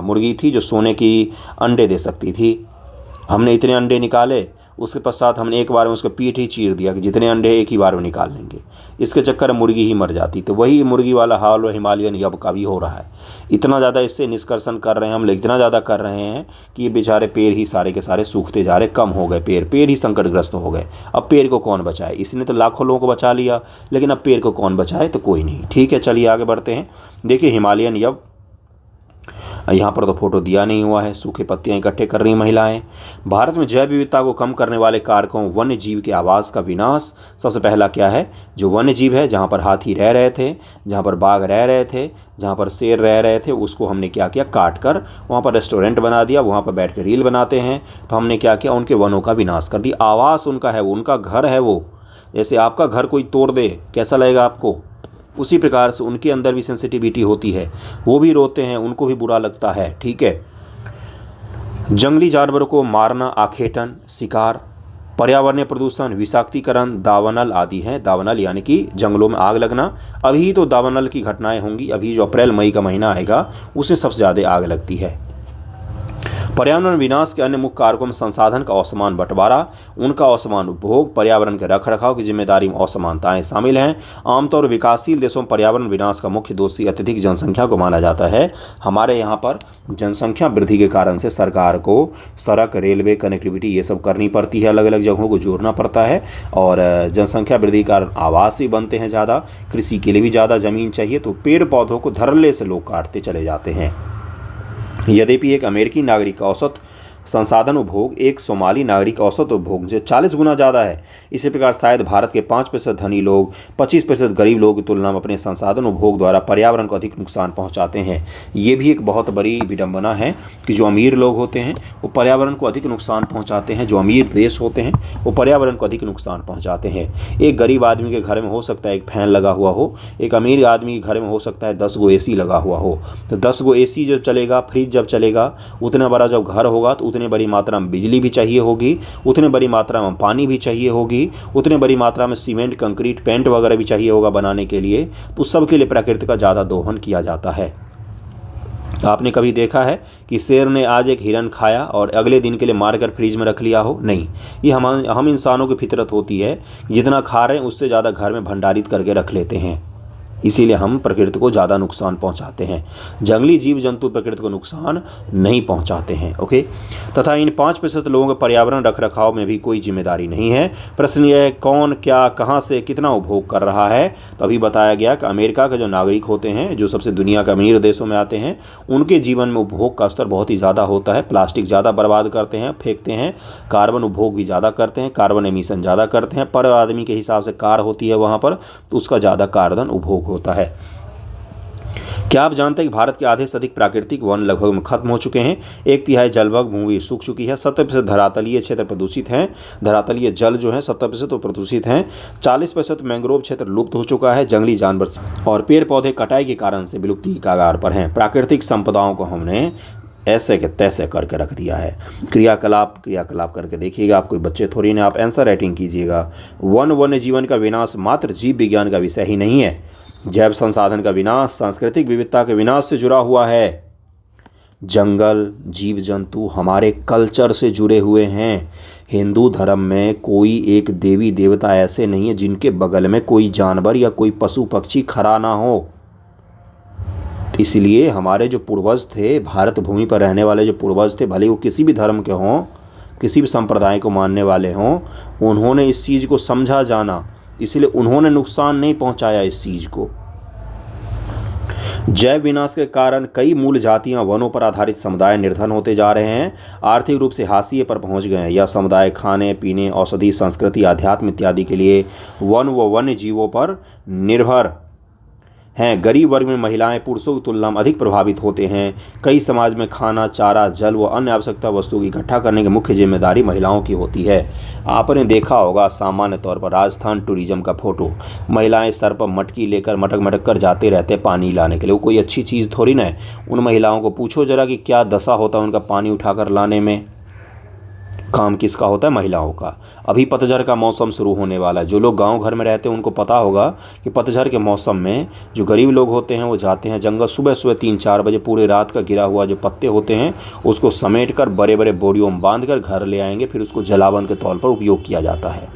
मुर्गी थी जो सोने की अंडे दे सकती थी। हमने इतने अंडे निकाले, उसके पश्चात हमने एक बार में उसका पीठ ही चीर दिया कि जितने अंडे एक ही बार में निकाल लेंगे। इसके चक्कर में मुर्गी ही मर जाती। तो वही मुर्गी वाला हाल और हिमालयन यब का भी हो रहा है। इतना ज़्यादा इससे निष्कर्षण कर रहे हैं हम लोग, इतना ज़्यादा कर रहे हैं कि ये बेचारे पेड़ ही सारे के सारे सूखते जा रहे, कम हो गए पेड़ ही संकटग्रस्त हो गए। अब पेड़ को कौन बचाए? इसने तो लाखों लोगों को बचा लिया, लेकिन अब पेड़ को कौन बचाए? तो कोई नहीं। ठीक है, चलिए आगे बढ़ते हैं। देखिए हिमालयन यब, यहाँ पर तो फोटो दिया नहीं हुआ है। सूखे पत्तियाँ इकट्ठे कर रही महिलाएं। भारत में जैव विविधता को कम करने वाले कारकों वन्य जीव के आवास का विनाश। सबसे पहला क्या है? जो वन्य जीव है, जहाँ पर हाथी रह रहे थे, जहाँ पर बाघ रह रहे थे, जहाँ पर शेर रह रहे थे, उसको हमने क्या किया? काट कर वहाँ पर रेस्टोरेंट बना दिया, वहाँ पर बैठ कर रील बनाते हैं। तो हमने क्या किया? उनके वनों का विनाश कर दिया। आवास उनका है, वो उनका घर है। वो जैसे आपका घर कोई तोड़ दे, कैसा लगेगा आपको? उसी प्रकार से उनके अंदर भी सेंसिटिविटी होती है, वो भी रोते हैं, उनको भी बुरा लगता है। ठीक है। जंगली जानवरों को मारना, आखेटन, शिकार, पर्यावरणीय प्रदूषण, विषाक्तीकरण, दावानल आदि हैं। दावानल यानी कि जंगलों में आग लगना। अभी तो दावानल की घटनाएं होंगी। अभी जो अप्रैल मई का महीना आएगा उसमें सबसे ज़्यादा आग लगती है। पर्यावरण विनाश के अन्य मुख्य कारकों में संसाधन का असमान बंटवारा, उनका असमान उपभोग, पर्यावरण के रखरखाव की जिम्मेदारी में असमानताएं शामिल हैं। आमतौर पर विकासशील देशों में पर्यावरण विनाश का मुख्य दोषी अत्यधिक जनसंख्या को माना जाता है। हमारे यहाँ पर जनसंख्या वृद्धि के कारण से सरकार को सड़क, रेलवे कनेक्टिविटी ये सब करनी पड़ती है, अलग अलग जगहों को जोड़ना पड़ता है, और जनसंख्या वृद्धि का आवास भी बनते हैं ज़्यादा, कृषि के लिए भी ज़्यादा ज़मीन चाहिए, तो पेड़ पौधों को धड़ल्ले से लोग काटते चले जाते हैं। यद्यपि एक अमेरिकी नागरिक का औसत संसाधन उपभोग एक सोमाली नागरिक का औसत उपभोग से 40 गुना ज़्यादा है। इसी प्रकार शायद भारत के 5% धनी लोग 25% गरीब लोगों की तुलना में अपने संसाधन उपभोग द्वारा पर्यावरण को अधिक नुकसान पहुंचाते हैं। ये भी एक बहुत बड़ी विडंबना है कि जो अमीर लोग होते हैं वो पर्यावरण को अधिक नुकसान पहुँचाते हैं, जो अमीर देश होते हैं वो पर्यावरण को अधिक नुकसान पहुँचाते हैं। एक गरीब आदमी के घर में हो सकता है एक फैन लगा हुआ हो, एक अमीर आदमी के घर में हो सकता है 10 गो AC लगा हुआ हो। तो 10 गो AC जब चलेगा, फ्रिज जब चलेगा, उतना बड़ा जब घर होगा तो उतनी बड़ी मात्रा में बिजली भी चाहिए होगी, उतनी बड़ी मात्रा में पानी भी चाहिए होगी, उतनी बड़ी मात्रा में सीमेंट, कंक्रीट, पेंट वगैरह भी चाहिए होगा बनाने के लिए। तो सबके लिए प्रकृति का ज़्यादा दोहन किया जाता है। आपने कभी देखा है कि शेर ने आज एक हिरन खाया और अगले दिन के लिए मारकर फ्रिज में रख लिया हो? नहीं। ये हम इंसानों की फितरत होती है, जितना खा रहे हैं उससे ज़्यादा घर में भंडारित करके रख लेते हैं, इसीलिए हम प्रकृति को ज़्यादा नुकसान पहुंचाते हैं। जंगली जीव जंतु प्रकृति को नुकसान नहीं पहुंचाते हैं। ओके। तथा इन 5% लोगों के पर्यावरण रखरखाव में भी कोई जिम्मेदारी नहीं है। प्रश्न यह है कौन, क्या, कहां से कितना उपभोग कर रहा है? तो अभी बताया गया कि अमेरिका के जो नागरिक होते हैं, जो सबसे दुनिया के अमीर देशों में आते हैं, उनके जीवन में उपभोग का स्तर बहुत ही ज़्यादा होता है। प्लास्टिक ज़्यादा बर्बाद करते हैं, फेंकते हैं, कार्बन उपभोग भी ज़्यादा करते हैं, कार्बन एमिशन ज़्यादा करते हैं। पर आदमी के हिसाब से कार होती है वहाँ पर, तो उसका ज़्यादा कार्बन उपभोग होता है। क्या आप जानते हैं कि भारत के आधे से अधिक प्राकृतिक वन लगभग खत्म हो चुके हैं? 1/3 जलभग भूमि सूख चुकी है। 70% धरातलीय क्षेत्र प्रदूषित हैं। धरातलीय जल जो है 70% तो प्रदूषित हैं। 40% मैंग्रोव क्षेत्र लुप्त हो चुका है। जंगली जानवर और पेड़ पौधे कटाई के कारण से विलुप्ति के कगार पर हैं। प्राकृतिक संपदाओं को हमने ऐसे के तैसे करके रख दिया है। क्रियाकलाप करके देखिएगा। आप कोई बच्चे थोड़ी ना, आप आंसर राइटिंग कीजिएगा। वन्य जीवन का विनाश मात्र जीव विज्ञान का विषय ही नहीं है। जैव संसाधन का विनाश सांस्कृतिक विविधता के विनाश से जुड़ा हुआ है। जंगल, जीव जंतु हमारे कल्चर से जुड़े हुए हैं। हिंदू धर्म में कोई एक देवी देवता ऐसे नहीं है जिनके बगल में कोई जानवर या कोई पशु पक्षी खड़ा ना हो। इसलिए हमारे जो पूर्वज थे, भारत भूमि पर रहने वाले जो पूर्वज थे, भले वो किसी भी धर्म के हों, किसी भी संप्रदाय को मानने वाले हों, उन्होंने इस चीज़ को समझा जाना, इसलिए उन्होंने नुकसान नहीं पहुंचाया इस चीज़ को। जैव विनाश के कारण कई मूल जातियां वनों पर आधारित समुदाय निर्धन होते जा रहे हैं, आर्थिक रूप से हाशिए पर पहुंच गए हैं। यह समुदाय खाने पीने, औषधि, संस्कृति, अध्यात्म इत्यादि के लिए वन व वन्य जीवों पर निर्भर हैं। गरीब वर्ग में महिलाएं पुरुषों की तुलना में अधिक प्रभावित होते हैं। कई समाज में खाना, चारा, जल व अन्य आवश्यकता वस्तुओं की इकट्ठा करने की मुख्य जिम्मेदारी महिलाओं की होती है। आपने देखा होगा सामान्य तौर पर राजस्थान टूरिज्म का फोटो, महिलाएं सर पर मटकी लेकर मटक मटक कर जाते रहते हैं पानी लाने के लिए। वो कोई अच्छी चीज़ थोड़ी ना है। उन महिलाओं को पूछो जरा कि क्या दशा होता है उनका पानी उठाकर लाने में। काम किसका होता है? महिलाओं का। अभी पतझड़ का मौसम शुरू होने वाला है। जो लोग गांव घर में रहते हैं उनको पता होगा कि पतझड़ के मौसम में जो गरीब लोग होते हैं वो जाते हैं जंगल, सुबह सुबह 3-4 बजे पूरे रात का गिरा हुआ जो पत्ते होते हैं उसको समेट कर बड़े बड़े बोरियों में बांध कर घर ले आएंगे, फिर उसको जलावन के तौर पर उपयोग किया जाता है।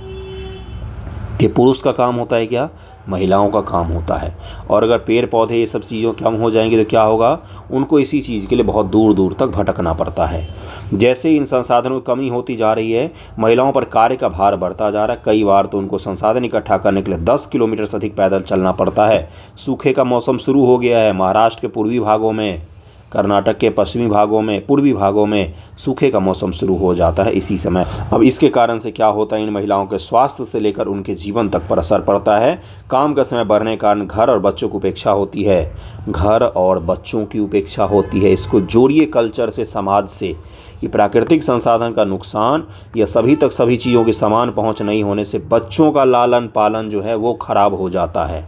ये पुरुष का काम होता है क्या? महिलाओं का काम होता है। और अगर पेड़ पौधे ये सब चीज़ों कम हो जाएंगी तो क्या होगा? उनको इसी चीज़ के लिए बहुत दूर दूर तक भटकना पड़ता है। जैसे इन संसाधनों की कमी होती जा रही है, महिलाओं पर कार्य का भार बढ़ता जा रहा है। कई बार तो उनको संसाधन इकट्ठा करने के लिए 10 किलोमीटर से अधिक पैदल चलना पड़ता है। सूखे का मौसम शुरू हो गया है। महाराष्ट्र के पूर्वी भागों में, कर्नाटक के पश्चिमी भागों में, पूर्वी भागों में सूखे का मौसम शुरू हो जाता है इसी समय। अब इसके कारण से क्या होता है? इन महिलाओं के स्वास्थ्य से लेकर उनके जीवन तक पर असर पड़ता है। काम का समय बढ़ने के कारण घर और बच्चों की उपेक्षा होती है। घर और बच्चों की उपेक्षा होती है। इसको जोड़िए कल्चर से, समाज से। कि प्राकृतिक संसाधन का नुकसान या सभी तक सभी चीज़ों की समान पहुंच नहीं होने से बच्चों का लालन पालन जो है वो खराब हो जाता है।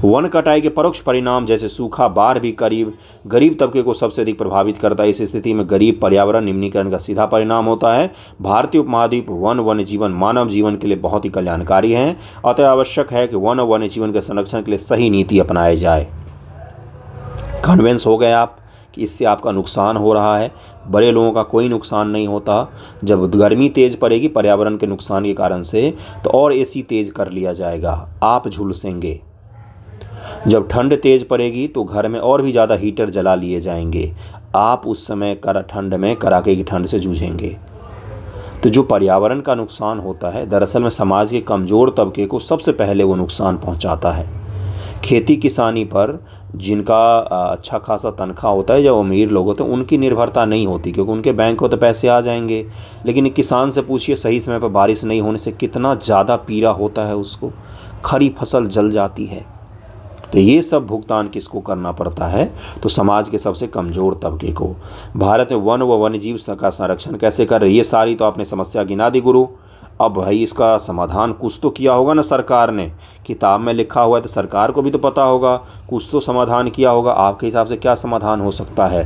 वन कटाई के परोक्ष परिणाम जैसे सूखा, बाढ़ भी गरीब तबके को सबसे अधिक प्रभावित करता है। इस स्थिति में गरीब पर्यावरण निम्नीकरण का सीधा परिणाम होता है। भारतीय उपमहाद्वीप वन्य जीवन मानव जीवन के लिए बहुत ही कल्याणकारी हैं। अतः आवश्यक है कि वन्य जीवन के संरक्षण के लिए सही नीति अपनाई जाए। कन्विंस हो गए आप कि इससे आपका नुकसान हो रहा है? बड़े लोगों का कोई नुकसान नहीं होता। जब गर्मी तेज पड़ेगी पर्यावरण के नुकसान के कारण से तो और एसी तेज कर लिया जाएगा, आप झुलसेंगे। जब ठंड तेज पड़ेगी तो घर में और भी ज़्यादा हीटर जला लिए जाएंगे, आप उस समय ठंड में कड़ाके की ठंड से जूझेंगे। तो जो पर्यावरण का नुकसान होता है दरअसल में समाज के कमज़ोर तबके को सबसे पहले वो नुकसान पहुंचाता है। खेती किसानी पर जिनका अच्छा खासा तनख्वाह होता है, जो अमीर लोग होते हैं, उनकी निर्भरता नहीं होती क्योंकि उनके बैंक में तो पैसे आ जाएंगे। लेकिन एक किसान से पूछिए सही समय पर बारिश नहीं होने से कितना ज़्यादा पीड़ा होता है उसको, खरी फसल जल जाती है। तो ये सब भुगतान किसको करना पड़ता है? तो समाज के सबसे कमज़ोर तबके को। भारत में वन व वन्यजीव का संरक्षण कैसे कर रही है? ये सारी तो आपने समस्या गिना दी गुरु। अब भाई इसका समाधान कुछ तो किया होगा ना सरकार ने। किताब में लिखा हुआ है तो सरकार को भी तो पता होगा, कुछ तो समाधान किया होगा। आपके हिसाब से क्या समाधान हो सकता है?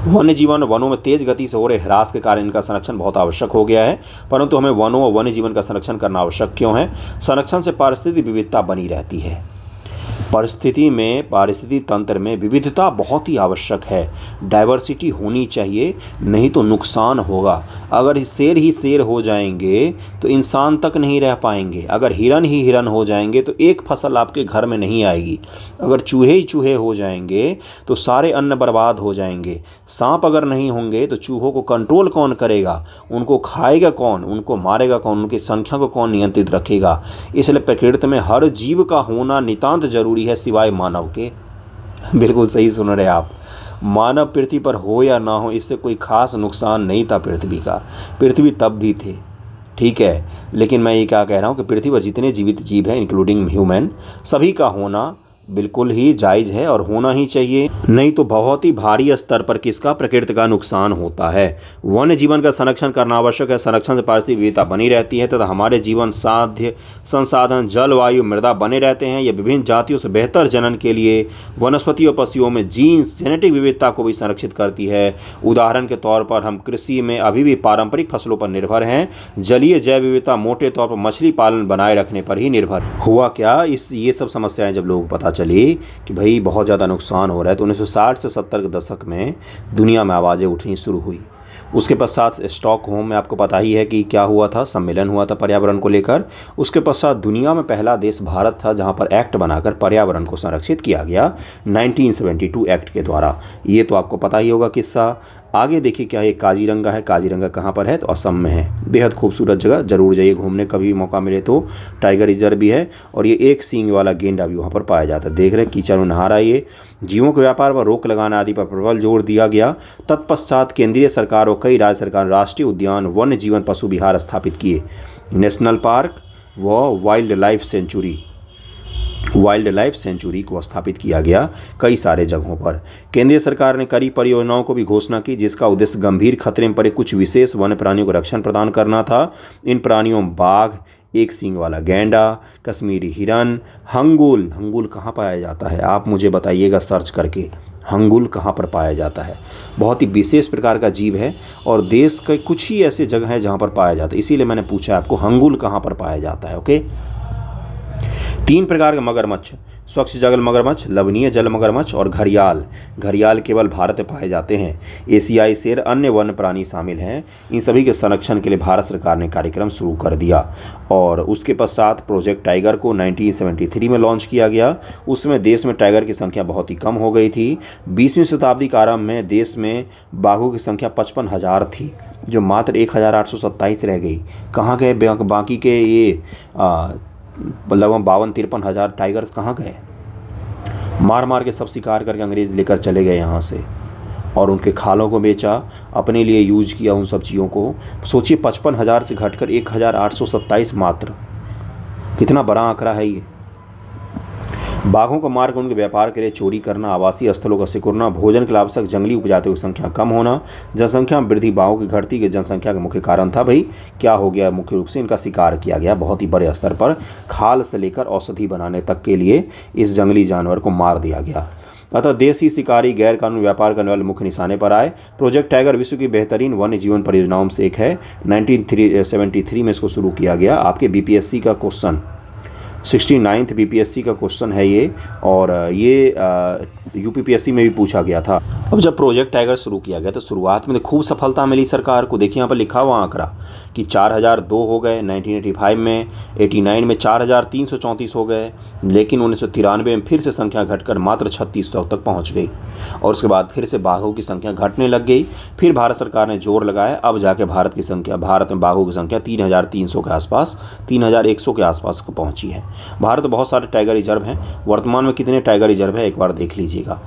वन्य जीवन वनों में तेज गति से हो रहे ह्रास के कारण इनका संरक्षण बहुत आवश्यक हो गया है। परंतु हमें वनों और वन्य जीवन का संरक्षण करना आवश्यक क्यों है? संरक्षण से पारिस्थितिक विविधता बनी रहती है। पारिस्थितिक तंत्र में विविधता बहुत ही आवश्यक है। डाइवर्सिटी होनी चाहिए, नहीं तो नुकसान होगा। अगर शेर ही शेर हो जाएंगे तो इंसान तक नहीं रह पाएंगे। अगर हिरन ही हिरन हो जाएंगे तो एक फसल आपके घर में नहीं आएगी। अगर चूहे ही चूहे हो जाएंगे तो सारे अन्न बर्बाद हो जाएंगे। सांप अगर नहीं होंगे तो चूहों को कंट्रोल कौन करेगा? उनको खाएगा कौन? उनको मारेगा कौन? उनकी संख्या को कौन नियंत्रित रखेगा? इसलिए प्रकृति में हर जीव का होना नितांत जरूरी है सिवाय मानव के। बिल्कुल सही सुन रहे आप। मानव पृथ्वी पर हो या ना हो इससे कोई खास नुकसान नहीं था पृथ्वी का। पृथ्वी तब भी थे, ठीक है। लेकिन मैं ये क्या कह रहा हूँ कि पृथ्वी पर जितने जीवित जीव हैं इंक्लूडिंग ह्यूमन, सभी का होना बिल्कुल ही जायज़ है और होना ही चाहिए। नहीं तो बहुत ही भारी स्तर पर किसका? प्रकृति का नुकसान होता है। वन्य जीवन का संरक्षण करना आवश्यक है। संरक्षण से पारिस्थितिक विविधता बनी रहती है तथा हमारे जीवन साध्य संसाधन जलवायु मृदा बने रहते हैं। ये विभिन्न जातियों से बेहतर जनन के लिए वनस्पति और पशुओं में जीन्स जेनेटिक विविधता को भी संरक्षित करती है। उदाहरण के तौर पर हम कृषि में अभी भी पारंपरिक फसलों पर निर्भर हैं। जलीय जैव विविधता मोटे तौर पर मछली पालन बनाए रखने पर ही निर्भर। हुआ क्या? ये सब समस्याएं जब लोगों को पता चली कि भाई बहुत ज़्यादा नुकसान हो रहा है तो 1960 से 70 के दशक में दुनिया में आवाज़ें उठनी शुरू हुई। उसके पश्चात स्टॉकहोम में आपको पता ही है कि क्या हुआ था, सम्मेलन हुआ था पर्यावरण को लेकर। उसके पश्चात दुनिया में पहला देश भारत था जहां पर एक्ट बनाकर पर्यावरण को संरक्षित किया गया 1972 एक्ट के द्वारा। ये तो आपको पता ही होगा किस्सा। आगे देखिए क्या है, ये काजीरंगा है। काजीरंगा कहाँ पर है? तो असम में है। बेहद खूबसूरत जगह, जरूर जाइए घूमने, कभी मौका मिले तो। टाइगर रिजर्व भी है और ये एक सींग वाला गेंडा भी वहाँ पर पाया जाता है। देख रहे हैं कीचड़ में नहा रहा है ये। जीवों के व्यापार व रोक लगाना आदि पर प्रबल जोर दिया गया। तत्पश्चात केंद्रीय सरकार और कई राज्य सरकार राष्ट्रीय उद्यान, वन्य जीवन पशु विहार स्थापित किए। नेशनल पार्क व वाइल्ड लाइफ सेंचुरी को स्थापित किया गया कई सारे जगहों पर। केंद्रीय सरकार ने कई परियोजनाओं को भी घोषणा की जिसका उद्देश्य गंभीर खतरे में पड़े कुछ विशेष वन्य प्राणियों को रक्षण प्रदान करना था। इन प्राणियों में बाघ, एक सींग वाला गैंडा, कश्मीरी हिरन, हंगुल। हंगुल कहाँ पाया जाता है? आप मुझे बताइएगा सर्च करके, हंगुल कहाँ पर पाया जाता है। बहुत ही विशेष प्रकार का जीव है और देश के कुछ ही ऐसे जगह हैं जहाँ पर पाया जाता है, इसीलिए मैंने पूछा आपको हंगुल कहाँ पर पाया जाता है। ओके। 3 प्रकार के मगरमच्छ, स्वच्छ जल मगरमच्छ, लवणीय जल मगरमच्छ और घड़ियाल। घड़ियाल केवल भारत में पाए जाते हैं। एशियाई शेर, अन्य वन्य प्राणी शामिल हैं। इन सभी के संरक्षण के लिए भारत सरकार ने कार्यक्रम शुरू कर दिया और उसके पश्चात प्रोजेक्ट टाइगर को 1973 में लॉन्च किया गया। उसमें देश में टाइगर की संख्या बहुत ही कम हो गई थी। 20वीं शताब्दी के आरंभ में देश में बाघों की संख्या 55,000 थी, जो मात्र 1,827 रह गई। कहाँ गए बाकी के ये लगभग 52-53 हज़ार टाइगर्स कहाँ गए? मार मार के सब शिकार करके अंग्रेज़ लेकर चले गए यहाँ से और उनके खालों को बेचा, अपने लिए यूज किया उन सब चीज़ों को। सोचिए 55,000 से घटकर 1,827 मात्र, कितना बड़ा आंकड़ा है ये। बाघों को मारकर उनके व्यापार के लिए चोरी करना, आवासीय स्थलों का सिकुड़ना, भोजन के लिए आवश्यक जंगली उपजातियों की संख्या कम होना, जनसंख्या में वृद्धि, बाघों की घटती की जनसंख्या का मुख्य कारण था। भाई क्या हो गया? मुख्य रूप से इनका शिकार किया गया बहुत ही बड़े स्तर पर, खाल से लेकर औषधि बनाने तक के लिए इस जंगली जानवर को मार दिया गया। अतः देसी शिकारी गैर कानूनी व्यापार करने वाले मुख्य निशाने पर आए। प्रोजेक्ट टाइगर विश्व की बेहतरीन वन्य जीवन परियोजनाओं में से एक है। 1973 में इसको शुरू किया गया। आपके बीपीएससी का क्वेश्चन 69th बीपीएससी का क्वेश्चन है ये, और ये यूपीपीएससी में भी पूछा गया था। अब जब प्रोजेक्ट टाइगर शुरू किया गया तो शुरुआत में तो खूब सफलता मिली सरकार को। देखिए यहाँ पर लिखा हुआ आंकड़ा कि 4,002 हो गए 1985 में, 89 में 4,334 हो गए, लेकिन 1993 में फिर से संख्या घटकर मात्र 3600 तक पहुँच गई और उसके बाद फिर से बाघों की संख्या घटने लग गई। फिर भारत सरकार ने जोर लगाया, अब जाके भारत में बाघों की संख्या 3,300 के आसपास, 3,100 के आसपास पहुँची है। भारत में बहुत सारे टाइगर रिजर्व हैं। वर्तमान में कितने टाइगर रिजर्व है एक बार देख लीजिएगा।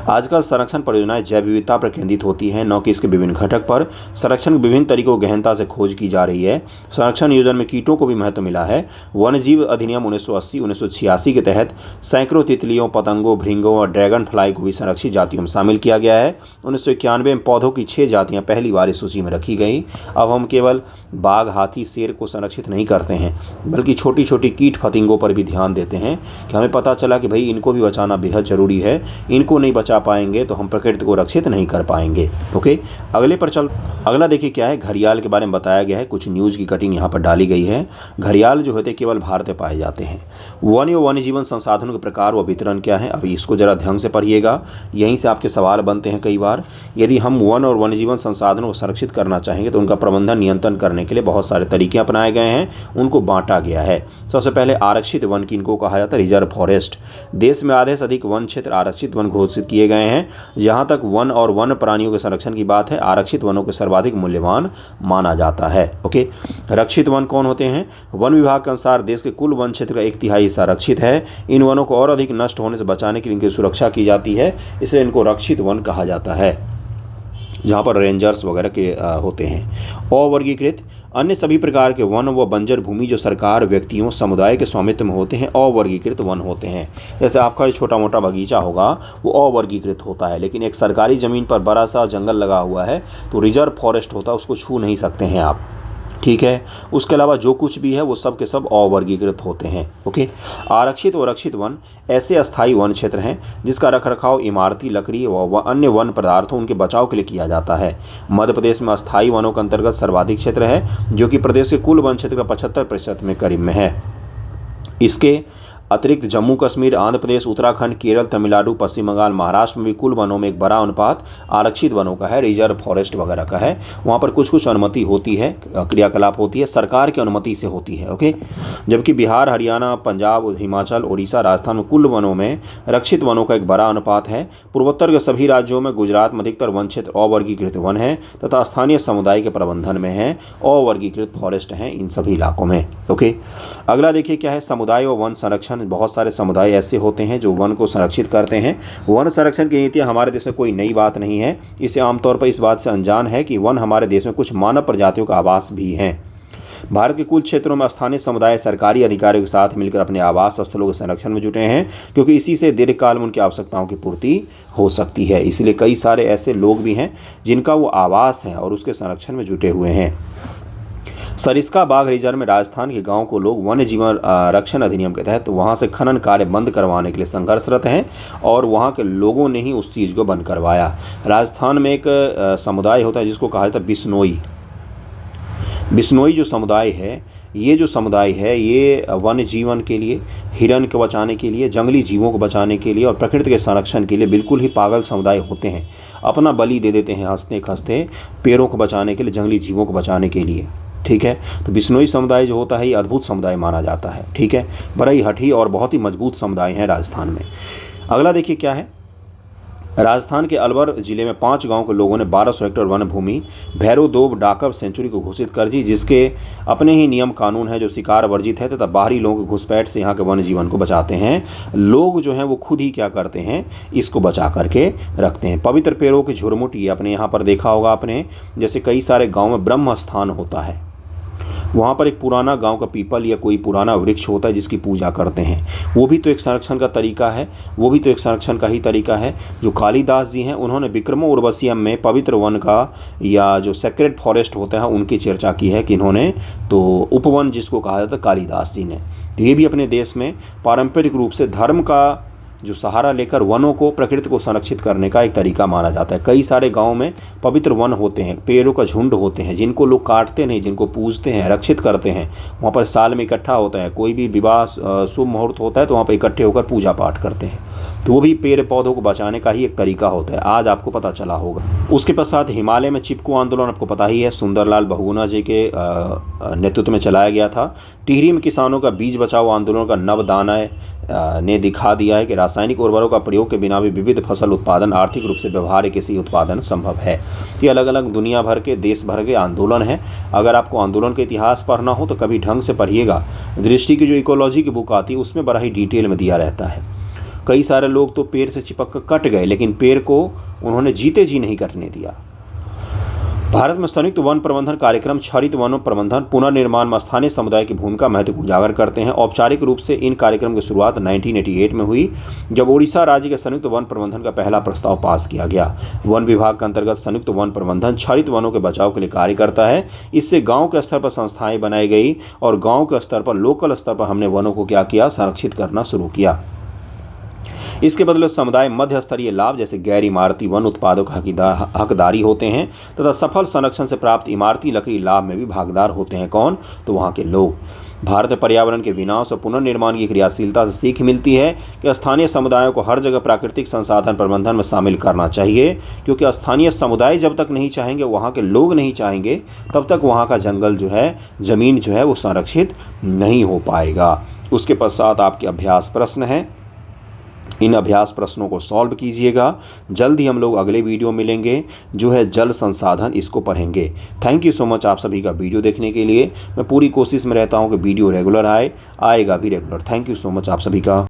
आजकल संरक्षण परियोजनाएं जैव विविधता पर केंद्रित होती हैं, न कि इसके विभिन्न घटक पर। संरक्षण के विभिन्न तरीकों की गहनता से खोज की जा रही है। संरक्षण योजना में कीटों को भी महत्व मिला है। वन्यजीव अधिनियम 1980-1986 के तहत सैकड़ों तितलियों, पतंगों, भृंगों और ड्रैगन फ्लाई को भी संरक्षित जातियों में शामिल किया गया है। 1991 में पौधों की 6 जातियां पहली बार इस सूची में रखी गई। अब हम केवल बाघ, हाथी, शेर को संरक्षित नहीं करते हैं, बल्कि छोटी छोटी कीट फतिंगों पर भी ध्यान देते हैं कि हमें पता चला कि भाई इनको भी बचाना बेहद ज़रूरी है। इनको नहीं बचा पाएंगे तो हम प्रकृति को रक्षित नहीं कर पाएंगे। ओके, अगला देखिए क्या है। घड़ियाल के बारे में बताया गया है, कुछ न्यूज़ की कटिंग यहाँ पर डाली गई है। घड़ियाल जो होते केवल भारत में पाए जाते हैं। वन्य जीवन संसाधनों के प्रकार व वितरण क्या है, अभी इसको जरा ध्यान से पढ़िएगा, यहीं से आपके सवाल बनते हैं कई बार। यदि हम वन और वन्य जीवन संसाधनों को संरक्षित करना चाहेंगे तो उनका प्रबंधन नियंत्रण करने के लिए बहुत सारे तरीके अपनाए गए हैं, उनको बांटा गया है। सबसे पहले आरक्षित वन, किनको कहा जाता है? Reserve forest. देश में आधे से अधिक वन क्षेत्र आरक्षित वन घोषित किए गए हैं। जहां तक वन और वन्य प्राणियों के संरक्षण की बात है, आरक्षित वनों के सर्वाधिक मूल्यवान माना जाता है। ओके, रक्षित वन कौन होते हैं? वन विभाग के अनुसार देश के कुल वन क्षेत्र का 1/3 हिस्सा रक्षित है। इन वनों को और अधिक नष्ट होने से बचाने के लिए इनकी सुरक्षा की जाती है, इसलिए इनको रक्षित वन कहा जाता है, जहाँ पर रेंजर्स वगैरह के होते हैं। अवर्गीकृत, अन्य सभी प्रकार के वन व बंजर भूमि जो सरकार, व्यक्तियों, समुदाय के स्वामित्व में होते हैं, अवर्गीकृत वन होते हैं। जैसे आपका जो छोटा मोटा बगीचा होगा वो अवर्गीकृत होता है, लेकिन एक सरकारी ज़मीन पर बड़ा सा जंगल लगा हुआ है तो रिजर्व फॉरेस्ट होता है, उसको छू नहीं सकते हैं आप, ठीक है। उसके अलावा जो कुछ भी है वो सब के सब अवर्गीकृत होते हैं। ओके, आरक्षित व रक्षित वन ऐसे अस्थायी वन क्षेत्र हैं जिसका रखरखाव इमारती लकड़ी व अन्य वन पदार्थों उनके बचाव के लिए किया जाता है। मध्य प्रदेश में अस्थायी वनों के अंतर्गत सर्वाधिक क्षेत्र है, जो कि प्रदेश के कुल वन क्षेत्र का 75% में करीब में है। इसके अतिरिक्त जम्मू कश्मीर, आंध्र प्रदेश, उत्तराखंड, केरल, तमिलनाडु, पश्चिम बंगाल, महाराष्ट्र में भी कुल वनों में एक बड़ा अनुपात आरक्षित वनों का है, रिजर्व फॉरेस्ट वगैरह का है। वहाँ पर कुछ कुछ अनुमति होती है, क्रियाकलाप होती है, सरकार की अनुमति से होती है। ओके, जबकि बिहार, हरियाणा, पंजाब, हिमाचल, उड़ीसा, राजस्थान में कुल वनों में रक्षित वनों का एक बड़ा अनुपात है। पूर्वोत्तर के सभी राज्यों में, गुजरात में अधिकतर वन क्षेत्र अवर्गीकृत वन है तथा स्थानीय समुदाय के प्रबंधन में है, अवर्गीकृत फॉरेस्ट हैं इन सभी इलाकों में। ओके, अगला देखिए क्या है, समुदाय व वन संरक्षण। बहुत सारे समुदाय ऐसे होते हैं जो वन को संरक्षित करते हैं। वन संरक्षण की नीतियां हमारे देश में कोई नई बात नहीं है। इसे आमतौर पर इस बात से अनजान है कि वन हमारे देश में कुछ मानव प्रजातियों का आवास भी हैं। भारत के कुछ क्षेत्रों में स्थानीय समुदाय सरकारी अधिकारियों के साथ मिलकर अपने आवास स्थलों के संरक्षण में जुटे हैं, क्योंकि इसी से दीर्घकाल में उनकी आवश्यकताओं की पूर्ति हो सकती है। इसलिए कई सारे ऐसे लोग भी हैं जिनका वो आवास है और उसके संरक्षण में जुटे हुए हैं। सरिस्का बाघ रिजर्व में राजस्थान के गांवों को लोग वन्य जीवन रक्षण अधिनियम के तहत वहां से खनन कार्य बंद करवाने के लिए संघर्षरत हैं और वहां के लोगों ने ही उस चीज़ को बंद करवाया। राजस्थान में एक समुदाय होता है जिसको कहा जाता है बिश्नोई। बिश्नोई जो समुदाय है, ये जो समुदाय है ये वन्य जीवन के लिए, हिरन को बचाने के लिए, जंगली जीवों को बचाने के लिए और प्रकृति के संरक्षण के लिए बिल्कुल ही पागल समुदाय होते हैं। अपना बलि दे देते हैं हंसते खसते, पेड़ों को बचाने के लिए, जंगली जीवों को बचाने के लिए। ठीक है, तो बिश्नोई समुदाय जो होता है ये अद्भुत समुदाय माना जाता है। ठीक है, बड़ा ही हठी और बहुत ही मजबूत समुदाय है राजस्थान में। अगला देखिए क्या है, राजस्थान के अलवर जिले में 5 गांव के लोगों ने 1200 हेक्टेयर वन भूमि भैरव दोब डाकब सेंचुरी को घोषित कर दी, जिसके अपने ही नियम कानून है जो शिकार वर्जित है तथा बाहरी लोगों के घुसपैठ से यहाँ के वन्य जीवन को बचाते हैं। लोग जो हैं वो खुद ही क्या करते हैं, इसको बचा करके रखते हैं। पवित्र पेड़ों की झुरमुट, ये अपने यहाँ पर देखा होगा आपने, जैसे कई सारे गाँव में ब्रह्म स्थान होता है, वहाँ पर एक पुराना गांव का पीपल या कोई पुराना वृक्ष होता है जिसकी पूजा करते हैं। वो भी तो एक संरक्षण का तरीका है, वो भी तो एक संरक्षण का ही तरीका है। जो कालिदास जी हैं उन्होंने विक्रमो उर्वशीयम में पवित्र वन का या जो सेक्रेड फॉरेस्ट होता है उनकी चर्चा की है कि इन्होंने तो उपवन जिसको कहा जाता है कालिदास जी ने। तो ये भी अपने देश में पारंपरिक रूप से धर्म का जो सहारा लेकर वनों को, प्रकृति को संरक्षित करने का एक तरीका माना जाता है। कई सारे गांव में पवित्र वन होते हैं, पेड़ों का झुंड होते हैं जिनको लोग काटते नहीं, जिनको पूजते हैं, रक्षित करते हैं। वहाँ पर साल में इकट्ठा होता है, कोई भी विवाह शुभ मुहूर्त होता है तो वहाँ पर इकट्ठे होकर पूजा पाठ करते हैं। तो वो भी पेड़ पौधों को बचाने का ही एक तरीका होता है, आज आपको पता चला होगा। उसके पश्चात हिमालय में चिपको आंदोलन आपको पता ही है, सुंदरलाल बहुगुणा जी के नेतृत्व में चलाया गया था। टिहरी में किसानों का बीज बचाओ आंदोलन का नवदाना ने दिखा दिया है कि रासायनिक उर्वरकों का प्रयोग के बिना भी विविध फसल उत्पादन आर्थिक रूप से व्यवहार्य कृषि उत्पादन संभव है। ये अलग अलग दुनिया भर के, देश भर के आंदोलन हैं। अगर आपको आंदोलन के इतिहास पढ़ना हो तो कभी ढंग से पढ़िएगा। दृष्टि की जो इकोलॉजी की बुक आती है उसमें बड़ा ही डिटेल में दिया रहता है। कई सारे लोग तो पेड़ से चिपक कर कट गए, लेकिन पेड़ को उन्होंने जीते जी नहीं कटने दिया। भारत में संयुक्त वन प्रबंधन कार्यक्रम क्षरित वन प्रबंधन पुनर्निर्माण में स्थानीय समुदाय की भूमिका महत्व को उजागर करते हैं। औपचारिक रूप से इन कार्यक्रम की शुरुआत 1988 में हुई, जब ओडिशा राज्य के संयुक्त वन प्रबंधन का पहला प्रस्ताव पास किया गया। वन विभाग के अंतर्गत संयुक्त वन प्रबंधन क्षरित वनों के बचाव के लिए कार्य करता है। इससे गाँव के स्तर पर संस्थाएं बनाई गई और गाँव के स्तर पर, लोकल स्तर पर हमने वनों को क्या किया, संरक्षित करना शुरू किया। इसके बदले समुदाय मध्य स्तरीय लाभ जैसे गैर इमारती वन उत्पादों का हकदारी होते हैं तथा सफल संरक्षण से प्राप्त इमारती लकड़ी लाभ में भी भागीदार होते हैं। कौन? तो वहाँ के लोग। भारत में पर्यावरण के विनाश और पुनर्निर्माण की क्रियाशीलता से सीख मिलती है कि स्थानीय समुदायों को हर जगह प्राकृतिक संसाधन प्रबंधन में शामिल करना चाहिए, क्योंकि स्थानीय समुदाय जब तक नहीं चाहेंगे, वहाँ के लोग नहीं चाहेंगे, तब तक वहाँ का जंगल जो है, ज़मीन जो है, वो संरक्षित नहीं हो पाएगा। उसके पश्चात आपके अभ्यास प्रश्न हैं, इन अभ्यास प्रश्नों को सॉल्व कीजिएगा। जल्द ही हम लोग अगले वीडियो मिलेंगे जो है जल संसाधन, इसको पढ़ेंगे। थैंक यू सो मच आप सभी का वीडियो देखने के लिए। मैं पूरी कोशिश में रहता हूँ कि वीडियो रेगुलर आएगा भी regular. Thank you so much आप सभी का।